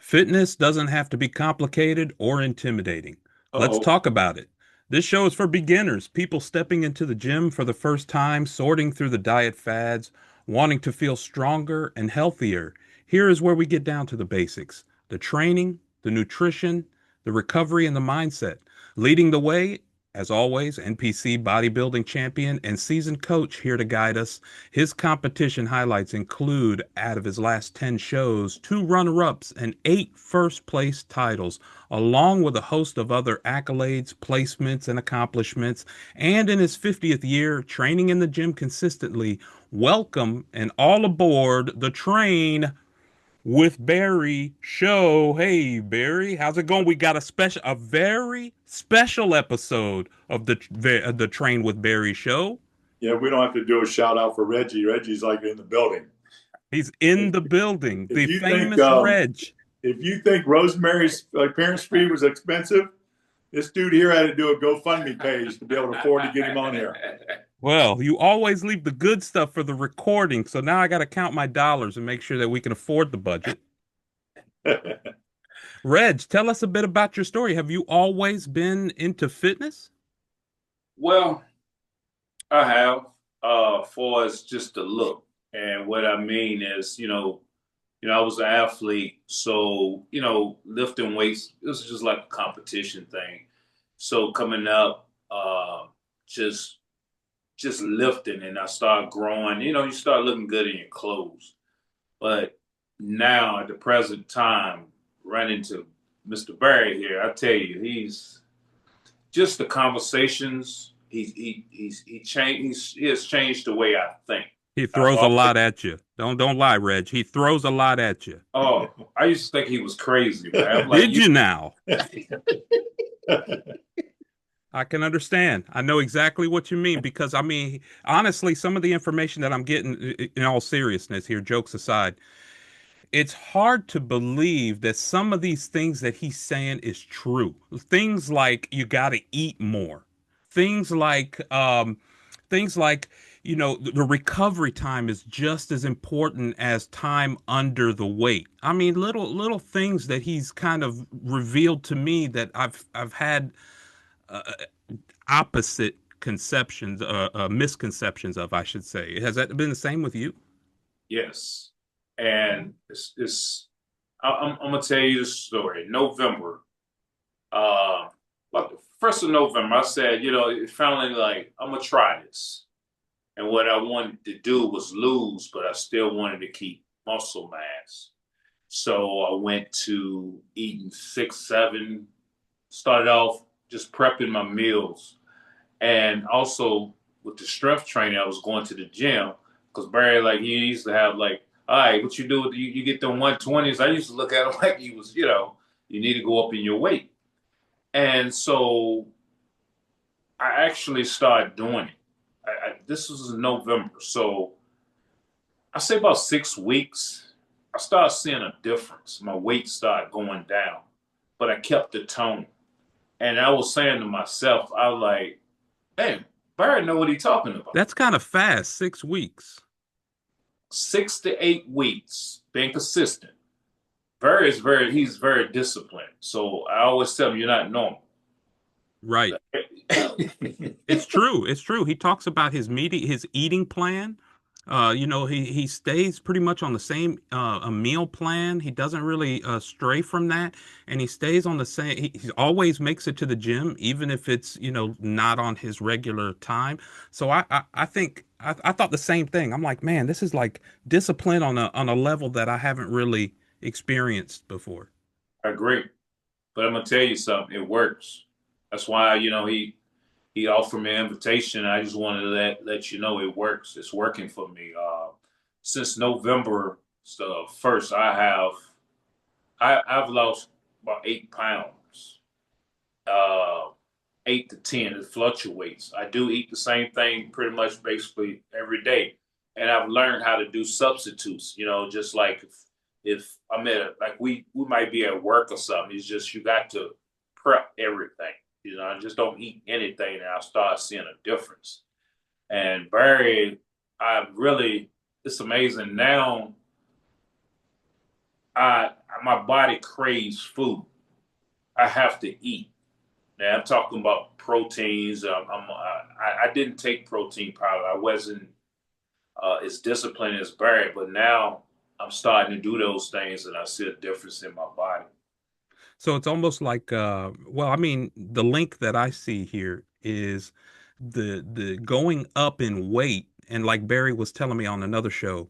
Fitness doesn't have to be complicated or intimidating. Let's Uh-oh. talk about it. This show is for beginners, people stepping into the gym for the first time, sorting through the diet fads, wanting to feel stronger and healthier. Here is where we get down to the basics: the training, the nutrition, the recovery, and the mindset. Leading the way, as always, NPC bodybuilding champion and seasoned coach here to guide us. His competition highlights include, out of his last 10 shows, 2 runner-ups and 8 first-place titles, along with a host of other accolades, placements, and accomplishments. And in his 50th year, training in the gym consistently. Welcome and all aboard the Train with Barry show. Hey Barry, how's it going? We got a very special episode of the Train with Barry show. Yeah, we don't have to do a shout out for Reggie. Reggie's like in the building. He's in If, the building, if the you think famous Reg. if you think Rosemary's appearance fee was expensive, this dude here had to do a GoFundMe page to be able to afford to get him on here. Well, you always leave the good stuff for the recording, so now I got to count my dollars and make sure that we can afford the budget. Reg, tell us a bit about your story. Have you always been into fitness? Well, I have, for as just the look. And what I mean is, I was an athlete, so, lifting weights, it was just like a competition thing. So coming up, just just lifting and I started growing, you start looking good in your clothes. But now at the present time, running to Mr. Barry here, I tell you, he's just the conversations. He has changed the way I think. He I've throws a always, lot at you. Don't lie, Reg. He throws a lot at you. oh, I used to think he was crazy, man. I'm like, Did you now? I can understand. I know exactly what you mean because I mean, honestly, some of the information that I'm getting, in all seriousness here, jokes aside, it's hard to believe that some of these things that he's saying is true. Things like you got to eat more. Things like, things like, the recovery time is just as important as time under the weight. I mean, little things that he's kind of revealed to me that I've had uh, opposite conceptions, misconceptions of, I should say. Has that been the same with you? yes. And I'm gonna tell you the story. November, uh, like the first of November, I said, it finally like I'm gonna try this. And what I wanted to do was lose, but I still wanted to keep muscle mass. So I went to eating six, seven, started off just prepping my meals. And also with the strength training, I was going to the gym because Barry, like, he used to have, like, all right, what you do with you get them 120s. I used to look at him like he was, you need to go up in your weight. And so I actually started doing it. This was in November. So I say about 6 weeks, I started seeing a difference. My weight started going down, but I kept the tone. And I was saying to myself, I was like, hey, Barry know what he's talking about. That's kind of fast, 6 weeks. 6 to 8 weeks, being consistent. He's very disciplined. So I always tell him, you're not normal. Right. It's true. It's true. He talks about his eating plan. He stays pretty much on the same a meal plan. He doesn't really stray from that, and he stays on the same. He always makes it to the gym, even if it's not on his regular time. So I think I thought the same thing. I'm like, man, this is like discipline on a level that I haven't really experienced before. I agree. But I'm gonna tell you something, it works. That's why, he offered me an invitation. I just wanted to let you know it works. It's working for me. Since November the first, I've lost about 8 pounds. 8 to 10. It fluctuates. I do eat the same thing pretty much basically every day. And I've learned how to do substitutes, just like if I'm like we might be at work or something. It's just you got to prep everything. I just don't eat anything and I'll start seeing a difference. And Barry, it's amazing. Now I my body craves food. I have to eat. Now I'm talking about proteins. I didn't take protein powder. I wasn't as disciplined as Barry, but now I'm starting to do those things, and I see a difference in my body. So it's almost like well, I mean, the link that I see here is the going up in weight, and like Barry was telling me on another show,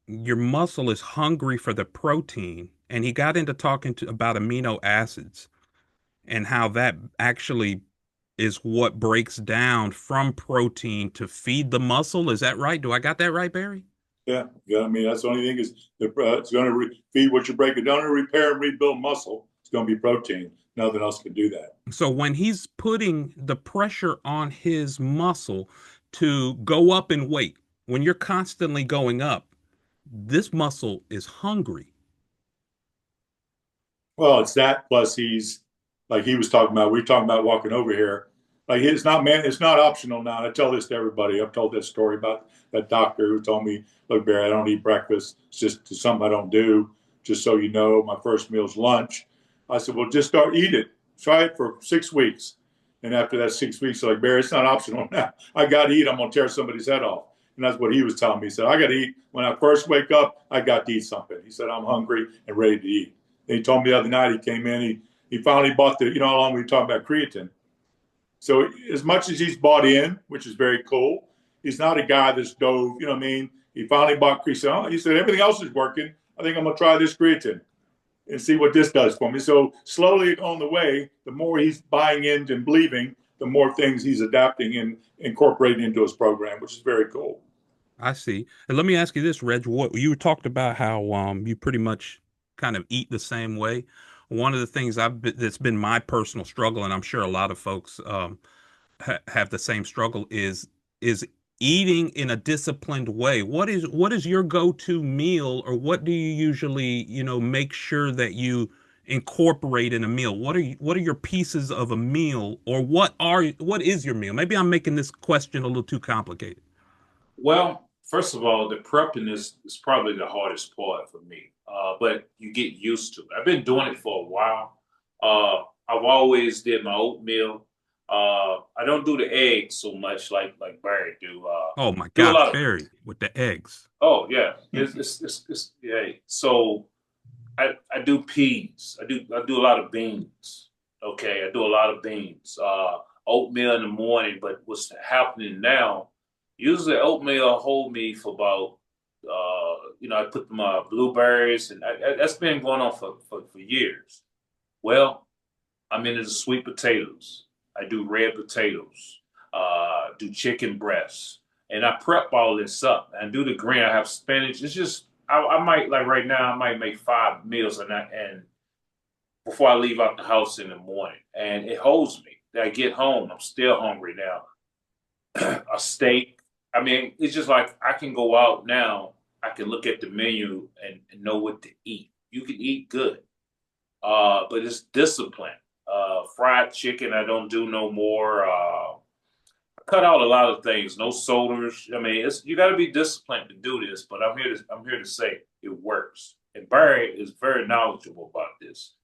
your muscle is hungry for the protein, and he got into talking about amino acids and how that actually is what breaks down from protein to feed the muscle. Is that right? Do I got that right, Barry? Yeah, yeah. I mean, that's the only thing is it's going to feed what you break it down to repair and rebuild muscle. It's going to be protein. Nothing else can do that. So when he's putting the pressure on his muscle to go up in weight, when you're constantly going up, this muscle is hungry. Well, it's that plus he's like he was talking about. We were talking about walking over here. Like it's not man, it's not optional now. I tell this to everybody. I've told this story about that doctor who told me, "Look, Barry, I don't eat breakfast. It's just something I don't do. Just so you know, my first meal's lunch." I said, "Well, just start eat it. Try it for 6 weeks." And after that 6 weeks, like Barry, it's not optional now. I got to eat. I'm gonna tear somebody's head off. And that's what he was telling me. He said, "I got to eat. When I first wake up, I got to eat something." He said, "I'm hungry and ready to eat." And he told me the other night he came in, he finally bought the, you know how long we were talking about creatine. So as much as he's bought in, which is very cool, he's not a guy that's dove, you know what I mean? He finally bought creatine. He said, everything else is working. I think I'm going to try this creatine and see what this does for me. So slowly on the way, the more he's buying in and believing, the more things he's adapting and incorporating into his program, which is very cool. I see. And let me ask you this, Reg. What you talked about how you pretty much kind of eat the same way. One of the things that's been my personal struggle, and I'm sure a lot of folks have the same struggle, is eating in a disciplined way. What is your go-to meal, or what do you usually, make sure that you incorporate in a meal? What are your pieces of a meal, or what is your meal? Maybe I'm making this question a little too complicated. Well, first of all, the prepping is probably the hardest part for me, but you get used to it. I've been doing it for a while. I've always did my oatmeal. I don't do the eggs so much like Barry do. Oh my Do a God, lot of Barry with the eggs. oh yeah, it's yeah. So I do peas. I do a lot of beans. Okay, I do a lot of beans. Oatmeal in the morning. But what's happening now? Usually oatmeal hold me for about I put my blueberries and that's been going on for years. Well, I'm into the sweet potatoes. I do red potatoes. Do chicken breasts, and I prep all this up and do the green. I have spinach. It's just I might like right now. I might make 5 meals and before I leave out the house in the morning, and it holds me. I get home, I'm still hungry now. A steak. I mean, it's just like I can go out now. I can look at the menu and know what to eat. You can eat good, but it's discipline. Fried chicken, I don't do no more. Cut out a lot of things. No sodas. I mean, it's you got to be disciplined to do this. But I'm here to say it works. And Barry is very knowledgeable about this,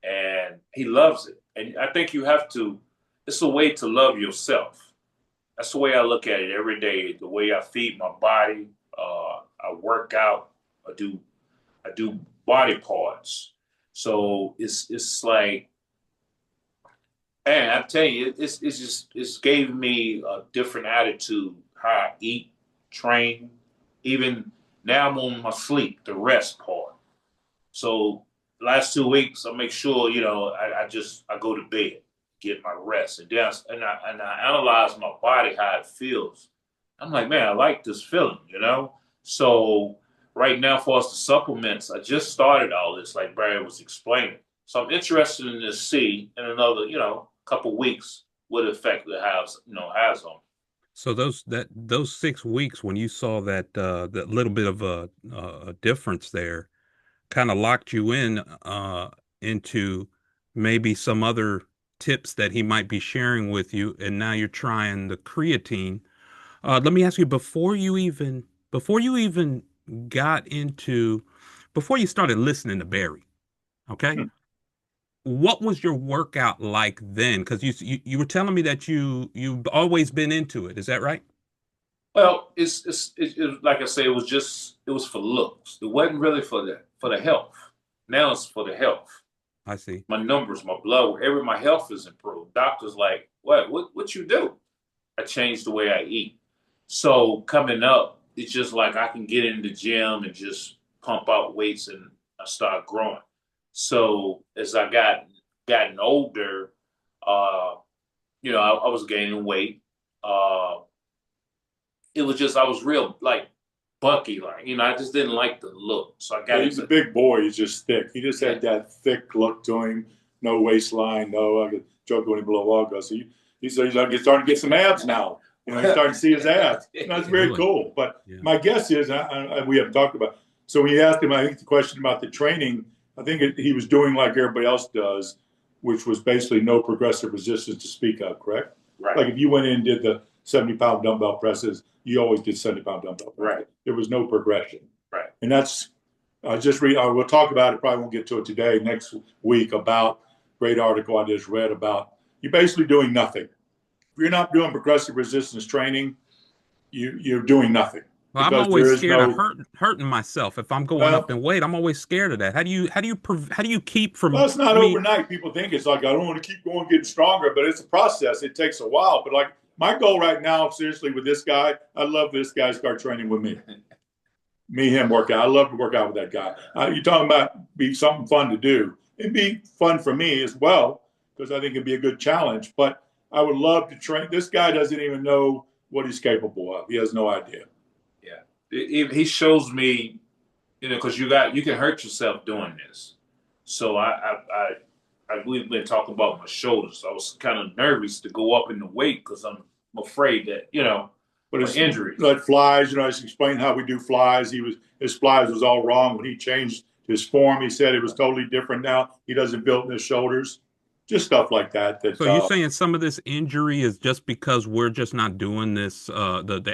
and he loves it. And I think you have to. It's a way to love yourself. That's the way I look at it every day. The way I feed my body. I work out. I do body parts. So it's like, and I tell you, it's gave me a different attitude how I eat, train. Even now I'm on my sleep, the rest part. So last 2 weeks I make sure I go to bed, get my rest, and I analyze my body how it feels. I'm like, man, I like this feeling. So right now, for us the supplements, I just started all this, like Barry was explaining. So I'm interested in to see in another, couple weeks what effect it has on me. So those 6 weeks when you saw that little bit of a difference there, kind of locked you in into maybe some other tips that he might be sharing with you, and now you're trying the creatine. Let me ask you, before you even got into before you started listening to Barry, okay? Hmm. What was your workout like then? Because you were telling me that you've always been into it. Is that right? Well, like I say, it was for looks. It wasn't really for the health. Now it's for the health. I see. My numbers, my blood, my health is improved. Doctors like, what you do? I changed the way I eat. So coming up, it's just like I can get in the gym and just pump out weights and I start growing. So as I gotten older, uh, I was gaining weight. Uh, it was just I was real like bucky, like I just didn't like the look. So I Yeah, got he's a into big boy. He's just thick. He just yeah, had that thick look to him. No waistline. No, I could joke when he below August. He's starting to get some abs now. He's starting to see his abs. That's very Really? cool. But Yeah. my guess is, we haven't talked about. So when you asked him, I think the question about the training, I think he was doing like everybody else does, which was basically no progressive resistance to speak of. Correct? right, Like if you went in and did the 70-pound dumbbell presses, you always did 70-pound dumbbell presses. right, There was no progression. right. And that's just read. We'll talk about it. Probably won't get to it today. Next week about great article I just read about you're basically doing nothing. If you're not doing progressive resistance training, you're doing nothing Well, I'm because always there is scared of no. hurting myself if I'm going up Well, in weight. I'm always scared of that. How do you keep from? it's not I mean, overnight. People think it's like I don't want to keep going, getting stronger, but it's a process. It takes a while. But like my goal right now, seriously, with this guy, I love this guy start training with me. Him work out. I love to work out with that guy. You're talking about be something fun to do. It'd be fun for me as well because I think it'd be a good challenge. But I would love to train. This guy doesn't even know what he's capable of. He has no idea. Yeah, he shows me, because you can hurt yourself doing this. So we've been talking about my shoulders. I was kind of nervous to go up in the weight because I'm afraid that But for it's injuries. like flies. I just explained how we do flies. His flies was all wrong when he changed his form. He said it was totally different now. He doesn't build in his shoulders. Just stuff like that. so you're saying some of this injury is just because we're just not doing this the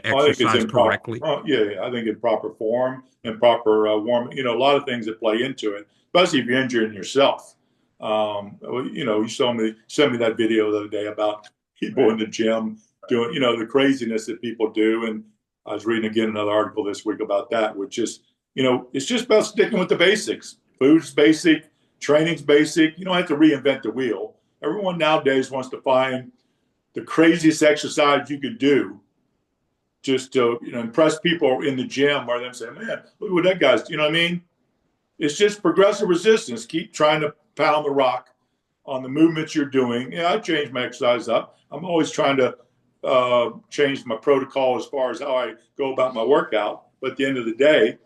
I think it's exercise improper. correctly? Yeah, I think in proper form and proper warm. A lot of things that play into it, especially if you're injuring yourself. You sent me that video the other day about people in the gym doing, the craziness that people do. And I was reading again another article this week about that, which is, it's just about sticking with the basics. Food's basic, training's basic. You don't have to reinvent the wheel. Everyone nowadays wants to find the craziest exercise you could do just to impress people in the gym or them saying, man, look what that guy's, you know what I mean? It's just progressive resistance. Keep trying to pound the rock on the movements you're doing. Yeah, I change my exercise up. I'm always trying to change my protocol as far as how I go about my workout. But at the end of the day,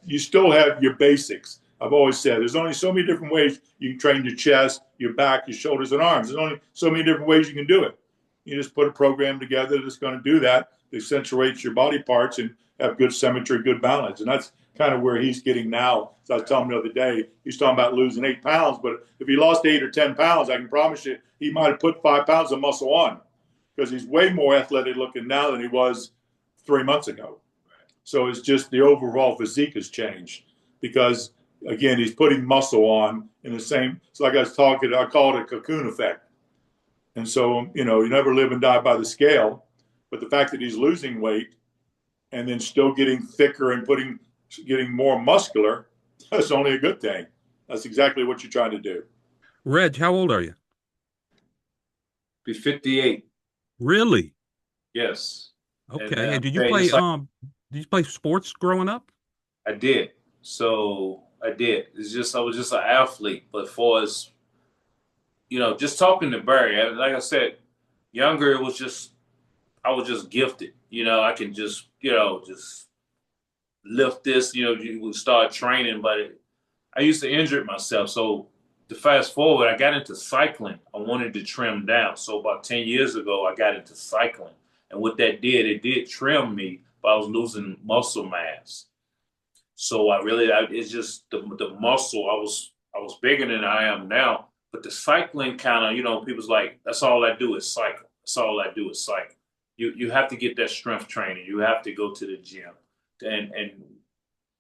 you still have your basics. I've always said there's only so many different ways you can train your chest, your back, your shoulders, and arms. There's only so many different ways you can do it. You just put a program together that's going to do that, that accentuates your body parts and have good symmetry, good balance. And that's kind of where he's getting now. So I was telling him the other day, he's talking about losing 8 pounds, but if he lost 8 or 10 pounds, I can promise you he might have put 5 pounds of muscle on because he's way more athletic looking now than he was 3 months ago. So it's just the overall physique has changed because, again, he's putting muscle on in the same. It's like I call it a cocoon effect. And so, you never live and die by the scale. But the fact that he's losing weight and then still getting thicker and getting more muscular, that's only a good thing. That's exactly what you're trying to do. Reg, how old are you? Be 58. Really? Yes. And Okay. And hey, it's like did you play sports growing up? I did. So I did. It's just I was just an athlete. But for as just talking to Barry, like I said, younger it was just I was just gifted. I can just lift this. You would start training, but I used to injure myself. So to fast forward, I got into cycling. I wanted to trim down. So about 10 years ago, I got into cycling. And what that did, it did trim me, but I was losing muscle mass. So it's just the muscle. I was bigger than I am now. But the cycling kind of, people's like, that's all I do is cycle. That's all I do is cycle. You have to get that strength training. You have to go to the gym. And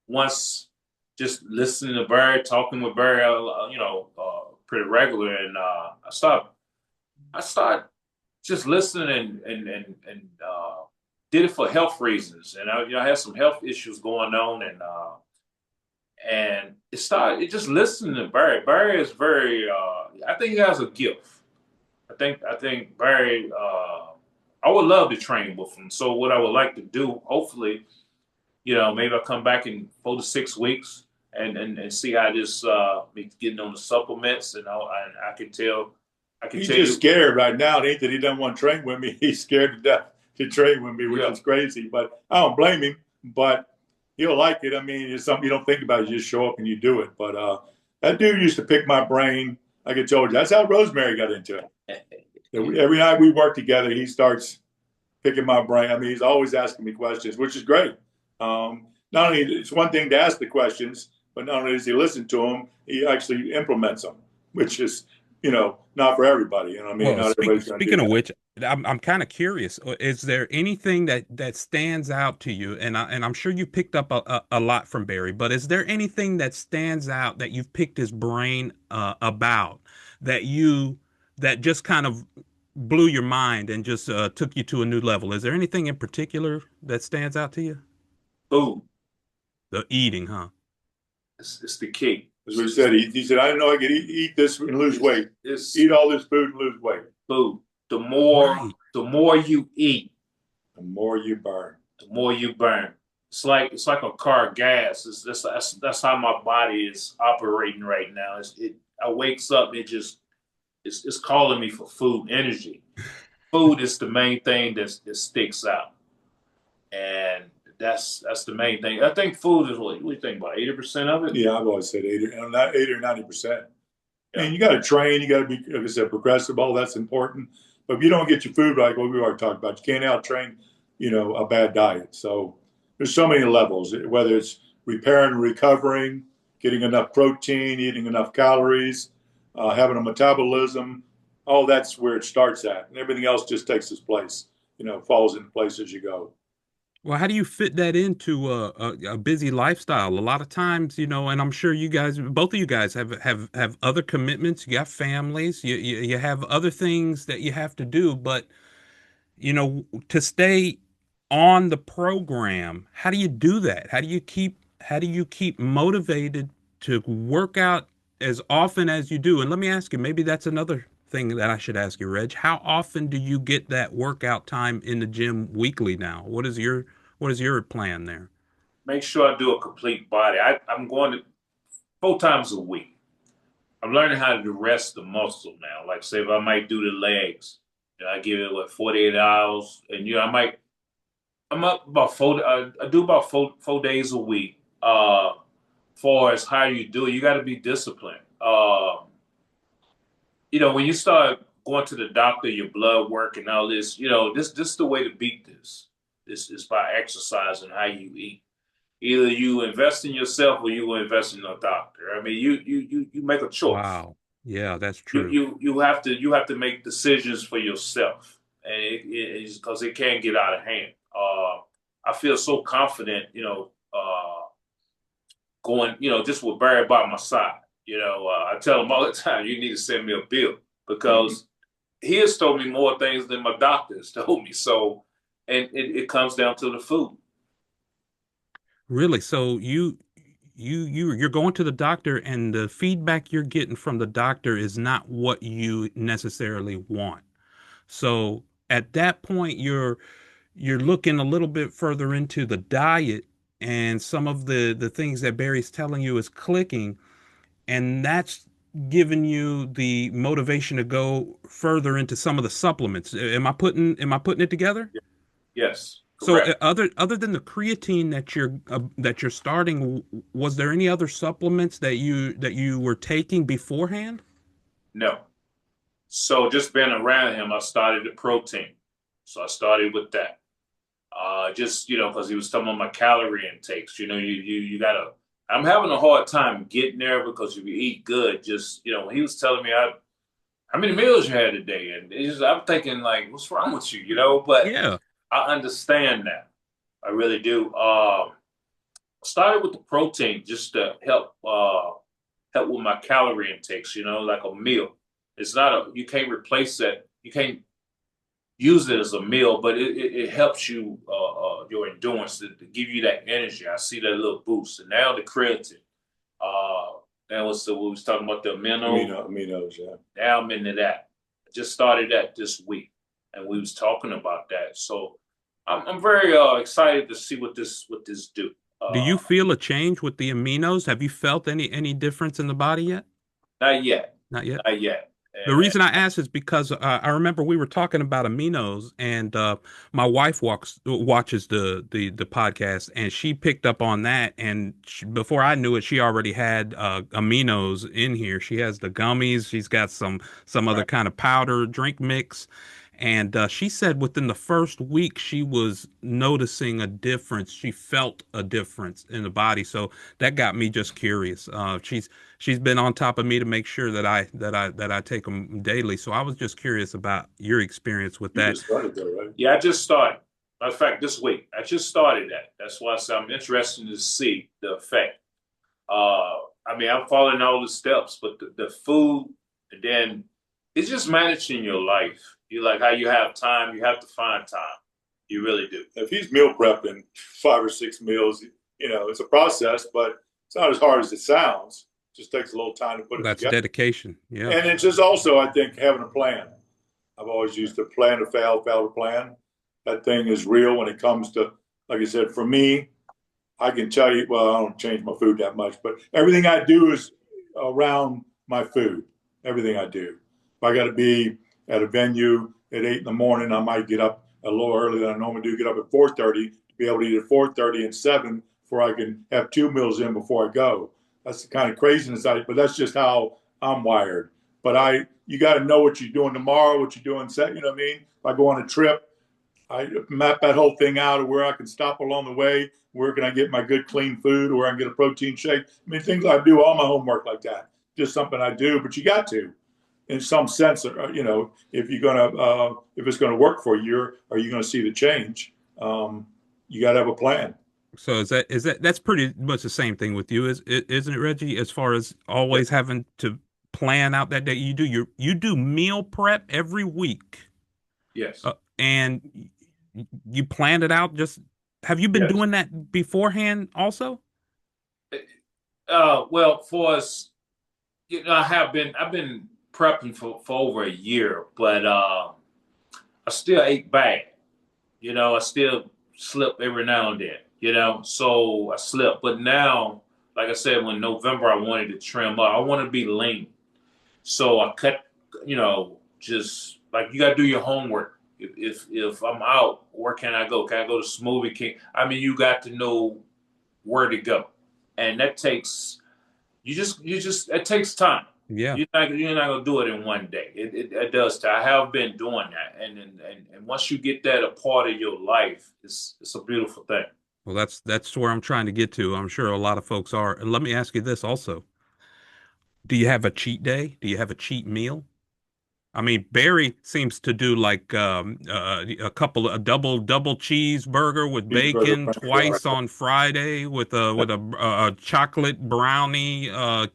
once just listening to Barry, talking with Barry, pretty regular, and I start just listening and did it for health reasons, and I had some health issues going on, and it just listening to Barry. Barry is very, I think he has a gift. I think Barry. I would love to train with him. So what I would like to do, hopefully, maybe I'll come back in 4 to 6 weeks and see how this be getting on the supplements, and I can He's tell just you, scared right now. It ain't that he doesn't want to train with me. He's scared to death to train with me, which yeah, is crazy. But I don't blame him. But he'll like it. I mean, it's something you don't think about. You just show up and you do it. But that dude used to pick my brain. Like I told you, that's how Rosemary got into it. Every night we work together, he starts picking my brain. I mean, he's always asking me questions, which is great. Not only it's one thing to ask the questions, but not only does he listen to them, he actually implements them, which is not for everybody. You know what I mean? Well, Not everybody's going to do speaking of that. which, I'm kind of curious. Is there anything that stands out to you? And I'm sure you picked up a lot from Barry, but is there anything that stands out that you've picked his brain about that you that just kind of blew your mind and just took you to a new level? Is there anything in particular that stands out to you? food The eating, huh? it's the key. As we said, he said, I didn't know I could eat this and lose weight. It's Eat all this food and lose weight. food. The more Right. the more you eat, The more you burn. the more you burn. It's like a car gas. That's how my body is operating right now. I wakes up, it's calling me for food energy. Food is the main thing that sticks out, and that's the main thing. I think food is what do you think about 80% of it? Yeah, I've always said 80 or 90%. Yeah, And you got to train. You got to be, like I said, progressive. All that's important. But if you don't get your food right, what we already talked about, you can't out train, a bad diet. So there's so many levels, whether it's repairing and recovering, getting enough protein, eating enough calories, having a metabolism. All that's where it starts at. And everything else just takes its place, falls into place as you go. Well, how do you fit that into a busy lifestyle? A lot of times, and I'm sure you guys, both of you guys have other commitments. You got families. You have other things that you have to do. But to stay on the program, how do you do that? How do you keep motivated to work out as often as you do? And let me ask you, maybe that's another thing that I should ask you, Reg. How often do you get that workout time in the gym weekly now? What is your plan there? make sure I do a complete body. I'm going to 4 times a week. I'm learning how to rest the muscle now. Like say if I might do the legs, I give it 48 hours, and I'm up about four. I do about four days a week. Far as how you do it, you got to be disciplined. When you start going to the doctor, your blood work and all this, this is the way to beat this. This is by exercising how you eat. Either you invest in yourself or you will invest in a doctor. I mean, you make a choice. Wow. Yeah, that's You true. you you have to make decisions for yourself, and it's because it can't get out of hand. I feel so confident, going, just with Barry by my side. I tell him all the time, you need to send me a bill Mm-hmm. because he has told me more things than my doctor has told me. So, and it comes down to the food. Really? So you're going to the doctor and the feedback you're getting from the doctor is not what you necessarily want. So at that point you're looking a little bit further into the diet and some of the things that Barry's telling you is clicking, and that's giving you the motivation to go further into some of the supplements. Am I putting it together? Yes, So correct. other than the creatine that you're starting, was there any other supplements that you were taking beforehand? No. So just being around him, I started the protein. So I started with that. Just because he was talking about my calorie intakes. You gotta. I'm having a hard time getting there because if you eat good, just he was telling me how many meals you had a day, and I'm thinking like, what's wrong with you? But Yeah. I understand that. I really do. Started with the protein just to help with my calorie intakes, like a meal. It's not you can't replace that. You can't use it as a meal, but it helps you, your endurance to give you that energy. I see that little boost. And now the creatine. That was what we was talking about, the Aminos, yeah. Now I'm into that. I just started that this week, and we was talking about that. So I'm very excited to see what this do. Do you feel a change with the aminos? Have you felt any difference in the body yet? Not yet, Not yet. not yet. The reason I asked is because I remember we were talking about aminos, and my wife watches the podcast, and she picked up on that. And before I knew it, she already had aminos in here. She has the gummies. She's got some other Right. kind of powder drink mix. And she said within the first week she was noticing a difference. She felt a difference in the body. So that got me just curious. She's been on top of me to make sure that I take them daily. So I was just curious about your experience with You that. just started though, right? Yeah, I just started. Matter of fact, this week I just started that. That's why I said I'm interested to see the effect. I mean, I'm following all the steps, but the food, and then it's just managing your life. You like how you have time. You have to find time. You really do. If he's meal prepping 5 or 6 meals, it's a process, but it's not as hard as it sounds. It just takes a little time to put it That's together. dedication. Yeah. And it's just also, I think, having a plan. I've always used to plan to fail to plan. That thing is real when it comes to, like I said, for me, I can tell you, well, I don't change my food that much, but everything I do is around my food. Everything I do. If I got to be at a venue at 8 in the morning, I might get up a little earlier than I normally do, get up at 4:30 to be able to eat at 4:30 and 7 before I can have 2 meals in before I go. That's the kind of craziness but that's just how I'm wired. But you got to know what you're doing tomorrow, what you're doing, you know what I mean? If I go on a trip, I map that whole thing out of where I can stop along the way, where can I get my good clean food, or where I can get a protein shake. I mean, things I do, all my homework like that. Just something I do, but you got to, in some sense, if you're gonna, if it's gonna work for you, are you gonna see the change? You got to have a plan. So that's pretty much the same thing with you, isn't it, Reggie? As far as always having to plan out that day, you do meal prep every week. Yes. And you planned it out. Just have you been Yes. doing that beforehand also? Well, for us, I've been prepping for over a year, but I still ate bad. I still slip every now and then. So I slip. But now, like I said, when November I wanted to trim up, I want to be lean. So I cut, just like you got to do your homework. If I'm out, where can I go? Can I go to Smoothie King? I mean, you got to know where to go, and that takes it takes time. Yeah. You're not gonna do it in one day. It does. I have been doing that, and once you get that a part of your life, it's a beautiful thing. Well, that's where I'm trying to get to. I'm sure a lot of folks are. And let me ask you this also. Do you have a cheat day? Do you have a cheat meal? I mean, Barry seems to do like a double cheeseburger with Cheeseburger, bacon French fries. twice on Friday with a chocolate brownie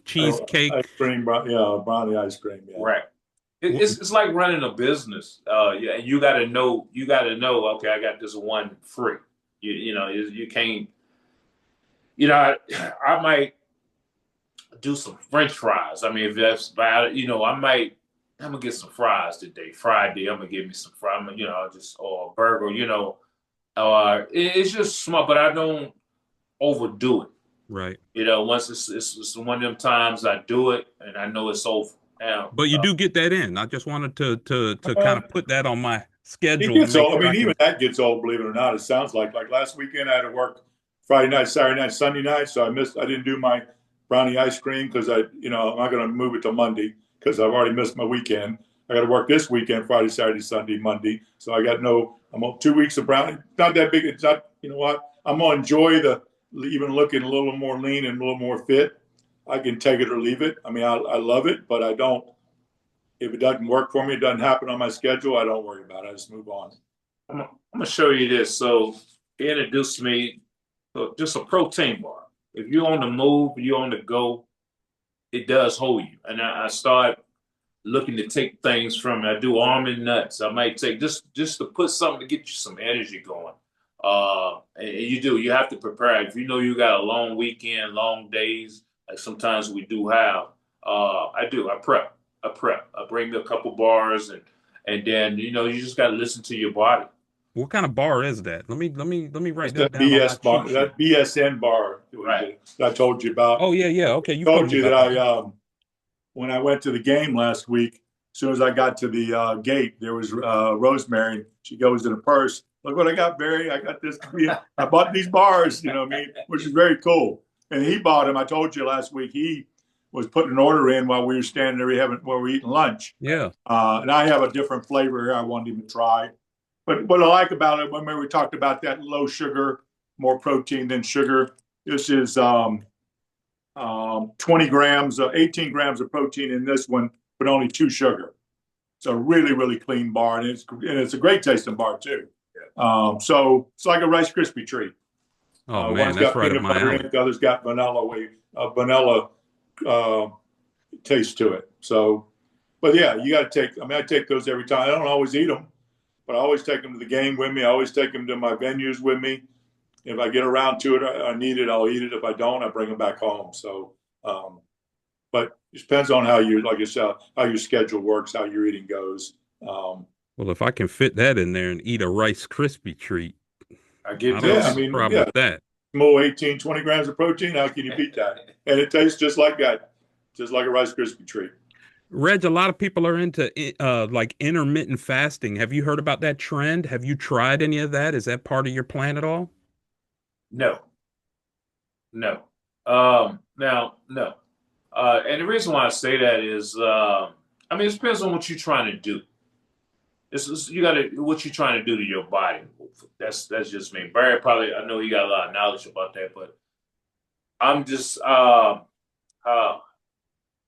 cheesecake. Ice cream, yeah, brownie ice cream. Yeah. Right. It's like running a business. Yeah, and you got to know. Okay, I got this one free. You can't. I might do some French fries. I mean, if that's bad, I'm gonna get some fries today. Friday, I'm gonna give me some fries. Or a burger. It's just small, but I don't overdo it. Right. Once it's one of them times I do it and I know it's over. Now, But you do get that in. I just wanted to kind of put that on my It schedule to gets make old. I sure I mean, can. even that gets old, believe it or not. It sounds like last weekend I had to work Friday night, Saturday night, Sunday night, so I didn't do my brownie ice cream because I'm not going to move it to Monday because I've already missed my weekend. I got to work this weekend, Friday, Saturday, Sunday, Monday. So I'm on 2 weeks of brownie. Not that big. It's not, you know what? I'm going to enjoy even looking a little more lean and a little more fit. I can take it or leave it. I mean, I love it, but I don't. If it doesn't work for me, it doesn't happen on my schedule, I don't worry about it. I just move on. I'm gonna show you this. So he introduced me So just a protein bar. If you're on the move, you're on the go, it does hold you. And I start looking to take things from it. I do almond nuts. I might take just to put something to get you some energy going. And you have to prepare. If you know you got a long weekend, long days, like sometimes we do have, I prep. I bring a couple bars and then you just gotta listen to your body. What kind of bar is that? Let me It's write that that down on my BS bar, cheat sheet. that BSN bar Right. that I told you about. Oh yeah, yeah. Okay, you've told Told me you that about that. when I went to the game last week, as soon as I got to the gate, there was Rosemary. She goes in a purse. Look what I got, Barry. I got this. I bought these bars, you know what I mean? Which is very cool. And he bought them. I told you last week, he was putting an order in while we were standing there while we were eating lunch. Yeah. And I have a different flavor here I wanted him to try. But what I like about it, when we talked about that low sugar, more protein than sugar, this is 20 grams, 18 grams of protein in this one, but only 2 sugar. It's a really, really clean bar, and it's a great tasting bar too. So it's like a Rice Krispie treat. Oh man, One's that's got right up peanut my butter in alley. it, the other's got vanilla uh, taste to it. So, but yeah, you got to take. I mean, I take those every time. I don't always eat them, but I always take them to the game with me. I always take them to my venues with me. If I get around to it, I need it, I'll eat it. If I don't, I bring them back home. So, but it depends on how you, like I said, how your schedule works, how your eating goes. Well, if I can fit that in there and eat a Rice Krispie treat, I I get don't Yeah, I see this. the mean, problem yeah, with that. small 18, 20 grams of protein. How can you beat that? And it tastes just like that, just like a Rice Krispie treat. Reg, a lot of people are into like intermittent fasting. Have you heard about that trend? Have you tried any of that? Is that part of your plan at all? No, no. Now, no. And the reason why I say that is, I mean, it depends on what you're trying to do. You got to what you're trying to do to your body. That's just me. Barry probably, I know he got a lot of knowledge about that, but I'm just, uh,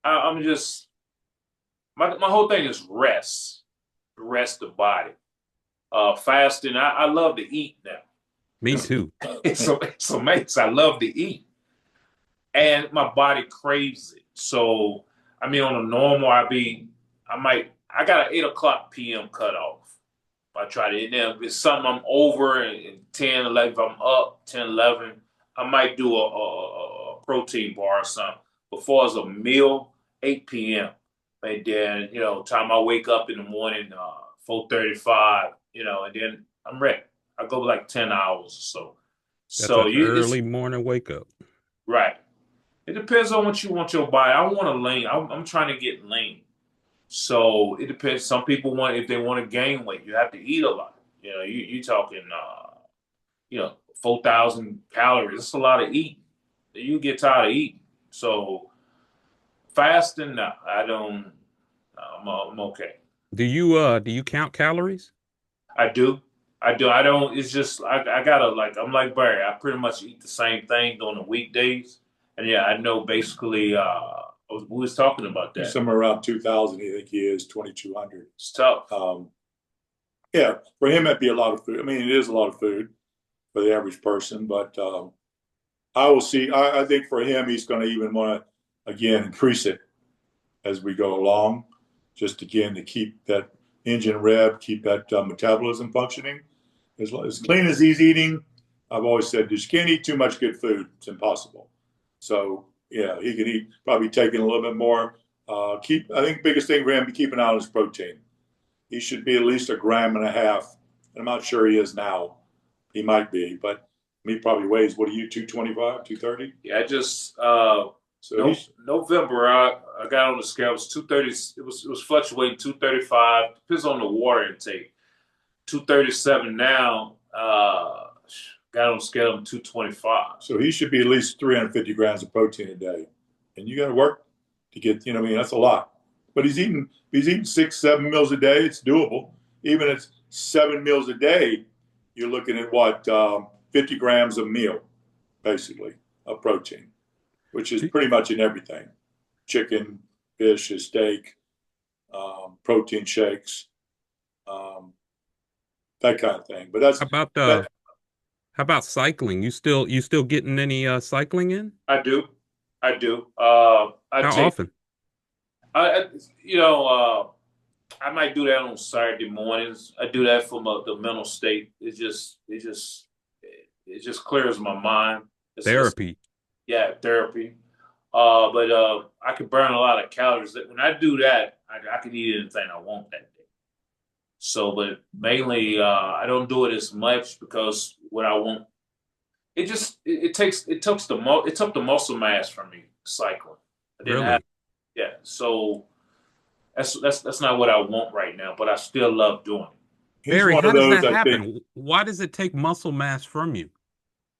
I'm just, my whole thing is rest the body. Fasting, I love to eat now. Me It's, too. it's amazing. I love to eat, and my body craves it. So, I mean, on a normal, I got an 8 o'clock p.m. cutoff. I try to, and then if it's something I'm over and 10, 11, if I'm up 10, 11, I might do a protein bar or something. Before it's a meal, 8 p.m. And then, time I wake up in the morning, 4:35, and then I'm ready. I go like 10 hours or so. That's So an it's early morning wake up. right. It depends on what you want your body. I want to lean. I'm trying to get lean. So it depends. Some people want, if they want to gain weight, you have to eat a lot. You talking, 4,000 calories. It's a lot of eating. You get tired of eating. So fasting, no, I don't. I'm okay. Do you count calories? I do. I do. I don't. It's just I gotta like. I'm like Barry. I pretty much eat the same thing during the weekdays. And yeah, I know basically. We was talking about He's that. somewhere around 2,000. I think he is 2,200. It's tough. Yeah, for him, it'd be a lot of food. I mean, it is a lot of food for the average person, but I will see. I think for him, he's going to even want to again increase it as we go along, just again to keep that engine rev, keep that metabolism functioning. As clean as he's eating, I've always said, you can't eat too much good food. It's impossible. So yeah, he can eat, probably taking a little bit more. I think the biggest thing for him to keep an eye on is protein. He should be at least 1.5 grams. I'm not sure he is now. He might be, but he probably weighs, what are you, 225, 230? Yeah, I just So no November. I got on the scale. It was 230. It was fluctuating 235. Depends on the water intake. 237 now. Got on the scale of 225. so he should be at least 350 grams of protein a day. And you got to work to get, I mean, that's a lot. But he's eating 6, 7 meals a day. It's doable. Even at 7 meals a day, you're looking at what, 50 grams a meal, basically, of protein, which is pretty much in everything: chicken, fish, steak, protein shakes, um, that kind of thing. But How about that How about cycling? You still getting any cycling in? I do. I do. I How take, often? I, you know, I might do that on Saturday mornings. I do that for the mental state. It just clears my mind. It's Therapy. yeah, therapy. But I can burn a lot of calories. When I do that, I can eat anything I want that day. So, but mainly, I don't do it as much because what I want, it took the muscle mass from me cycling. I didn't have, Really? yeah. So that's not what I want right now. But I still love doing it. He's Barry, one how of does those, that I think. happen? Why does it take muscle mass from you?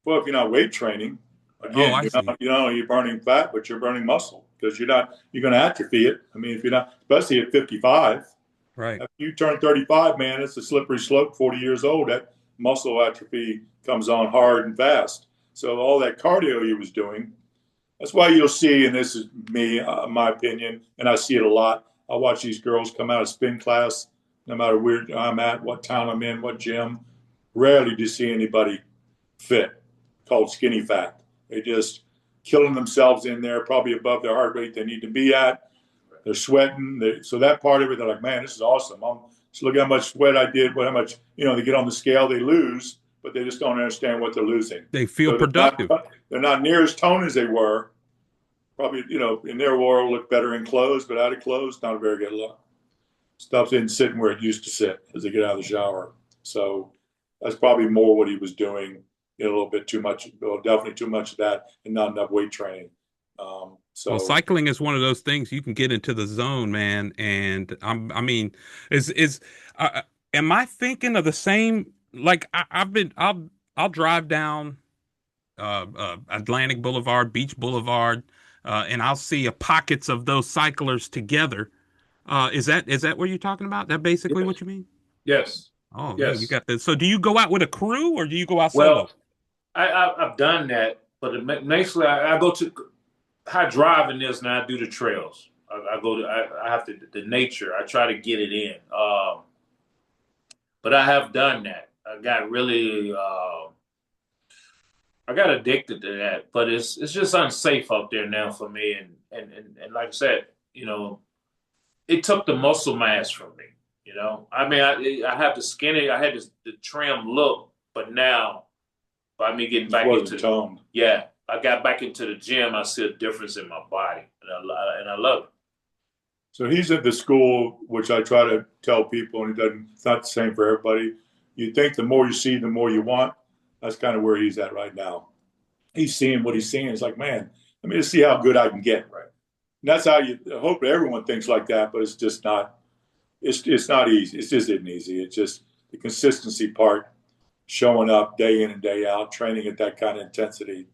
Well, if you're not weight training, Oh, again, I see. you're burning fat, but you're burning muscle because you're going to atrophy it. I mean, if you're not, especially at 55, Right. if you turn 35, man, it's a slippery slope. 40 years old, that muscle atrophy comes on hard and fast. So all that cardio you was doing, that's why you'll see, and this is me, my opinion, and I see it a lot. I watch these girls come out of spin class, no matter where I'm at, what town I'm in, what gym. Rarely do you see anybody fit, called skinny fat. They just killing themselves in there, probably above their heart rate they need to be at. They're sweating. So that part of it, they're like, man, this is awesome. I'm just look how much sweat I did, how much, they get on the scale, they lose, but they just don't understand what they're losing. They feel So productive. they're not near as toned as they were. Probably, in their world look better in clothes, but out of clothes, not a very good look. Stuff isn't sitting where it used to sit as they get out of the shower. So that's probably more what he was doing. A little bit too much, well, definitely too much of that, and not enough weight training. Well, So cycling is one of those things you can get into the zone, man. And I mean, is uh, am I thinking of the same? Like I'll drive down Atlantic Boulevard, Beach Boulevard, and I'll see pockets of those cyclers together. Is that what you're talking about? That basically Yes, what you mean? yes, Oh man, you yes. got this. So do you go out with a crew or do you go out Well, solo? I've done that, but mostly I go to how driving is now. I do the trails. I go to I have to the nature. I try to get it in. But I have done that. I got addicted to that. But it's just unsafe out there now for me. And like I said, it took the muscle mass from me. I mean, I have the skinny. I had the trim look, but now by me getting just back wasn't into, toned. yeah, I got back into the gym. I see a difference in my body, and I love it. So he's at the school, which I try to tell people, and it's not the same for everybody. You think the more you see, the more you want. That's kind of where he's at right now. He's seeing what he's seeing. It's like, man, let me just see how good I can get. Right. And that's how you hope everyone thinks like that, but it's just not. It's not easy. It just isn't easy. It's just the consistency part, showing up day in and day out, training at that kind of intensity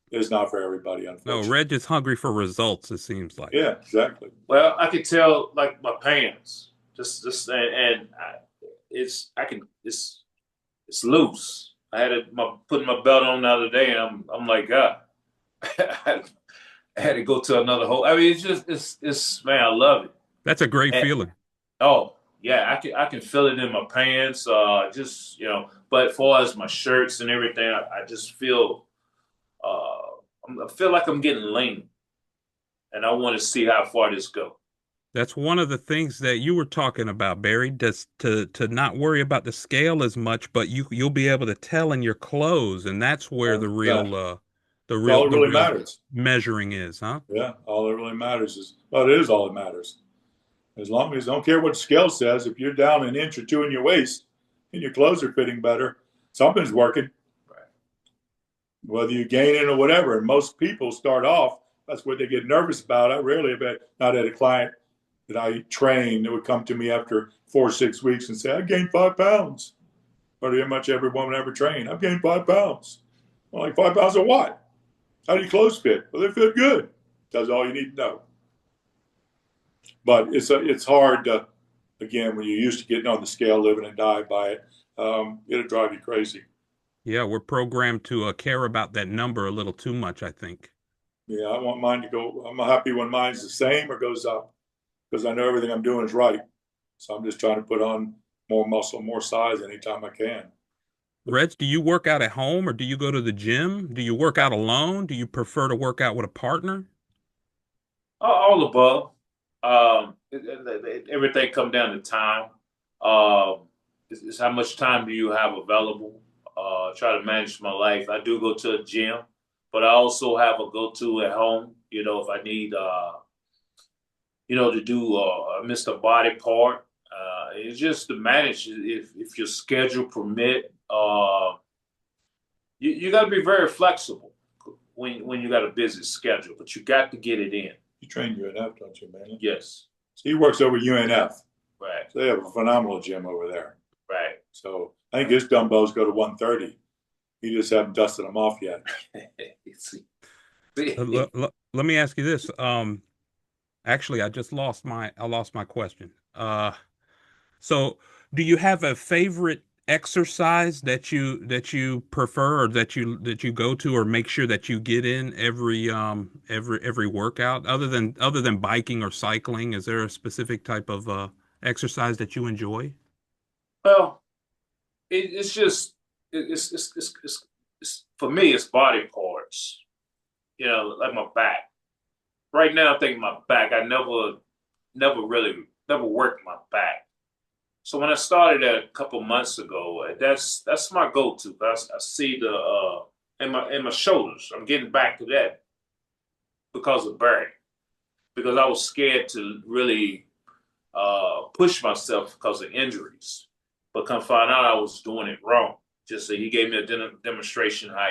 is not for everybody, No, unfortunately. Reg is hungry for results, it seems like. Yeah, exactly. Well, I could tell like my pants, just and it's loose. I had putting my belt on the other day, and I'm like, God, I had to go to another hole. I mean, it's man, I love it. That's a great And feeling. oh yeah, I can feel it in my pants. Just but as far as my shirts and everything, I just feel I feel like I'm getting lean, and I want to see how far this go. That's one of the things that you were talking about, Barry, just to not worry about the scale as much, but you'll be able to tell in your clothes, and that's where the 100%. real That's all that the really real matters. measuring is, huh? Yeah, all that really matters is, well, it is all that matters. As long as, don't care what the scale says, if you're down an inch or two in your waist and your clothes are fitting better, something's working, Right. whether you're gaining or whatever. And most people start off, that's what they get nervous about. I rarely have not had a client that I trained that would come to me after 4 or 6 weeks and say, I gained 5 pounds. Pretty much every woman I ever trained, I've gained 5 pounds. I'm like, 5 pounds of what? How do your clothes fit? Well, they fit good. That's all you need to know. But it's hard to, again, when you're used to getting on the scale, living and die by it, it'll drive you crazy. Yeah, we're programmed to care about that number a little too much, I think. Yeah, I want mine to go. I'm happy when mine's the same or goes up because I know everything I'm doing is right. So I'm just trying to put on more muscle, more size anytime I can. Reg, do you work out at home or do you go to the gym? Do you work out alone? Do you prefer to work out with a partner? All above. Everything come down to time. It's how much time do you have available? Try to manage my life. I do go to a gym, but I also have a go-to at home. If I need, to do miss a body part. It's just to manage if your schedule permit. You got to be very flexible when you got a busy schedule, but you got to get it in. You train UNF, don't you, man? Yes. So he works over UNF. Right. So they have a phenomenal gym over there. Right. So I think his dumbbells go to 130. He just haven't dusted them off yet. Let me ask you this. Actually, I lost my question. So do you have a favorite exercise that you prefer or that you go to or make sure that you get in every workout other than biking or cycling? Is there a specific type of exercise that you enjoy? Well, it's just it's for me. It's body parts. Like my back. Right now, I'm thinking my back. I never worked my back. So when I started that a couple months ago, that's my go-to. I see the in my shoulders. I'm getting back to that because of Barry. Because I was scared to really push myself because of injuries. But come find out I was doing it wrong. Just so he gave me a demonstration how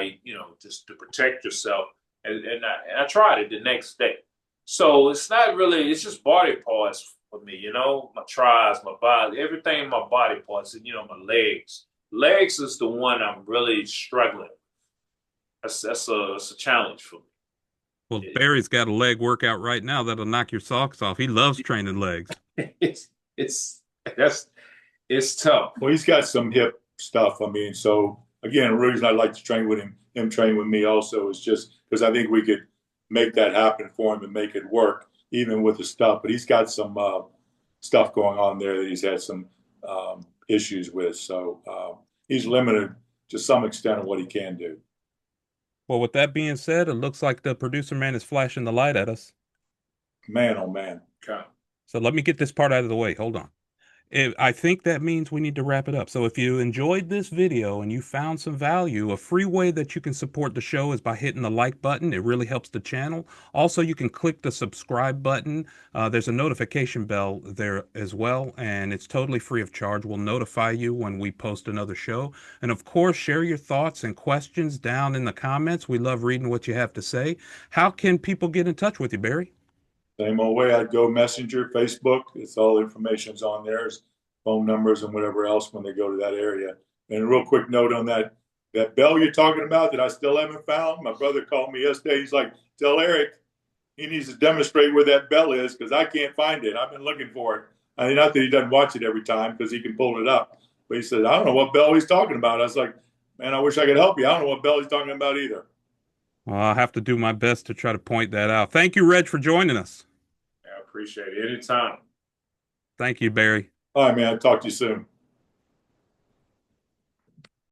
just to protect yourself, and I tried it the next day. So it's not really, it's just body parts for me, my thighs, my body, everything in my body parts, and my legs. Legs is the one I'm really struggling. That's a challenge for me. Well, Barry's got a leg workout right now that'll knock your socks off. He loves training legs. It's that's it's tough. Well, he's got some hip stuff. I mean, so again, the reason I like to train with him train with me also is just because I think we could make that happen for him and make it work, even with the stuff. But he's got some stuff going on there that he's had some issues with. So he's limited to some extent of what he can do. Well, with that being said, it looks like the producer man is flashing the light at us. Man, oh man. Okay. So let me get this part out of the way. Hold on. I think that means we need to wrap it up. So if you enjoyed this video and you found some value, a free way that you can support the show is by hitting the like button. It really helps the channel. Also, you can click the subscribe button. There's a notification bell there as well, and it's totally free of charge. We'll notify you when we post another show. And of course, share your thoughts and questions down in the comments. We love reading what you have to say. How can people get in touch with you, Barry? Same old way. I'd go Messenger, Facebook. It's all information's on there, phone numbers and whatever else when they go to that area. And a real quick note on that bell you're talking about that I still haven't found. My brother called me yesterday. He's like, tell Eric he needs to demonstrate where that bell is because I can't find it. I've been looking for it. I mean, not that he doesn't watch it every time because he can pull it up. But he said, I don't know what bell he's talking about. I was like, man, I wish I could help you. I don't know what bell he's talking about either. Well, I'll have to do my best to try to point that out. Thank you, Reg, for joining us. I appreciate it. Anytime. Thank you, Barry. All right, man. I'll talk to you soon.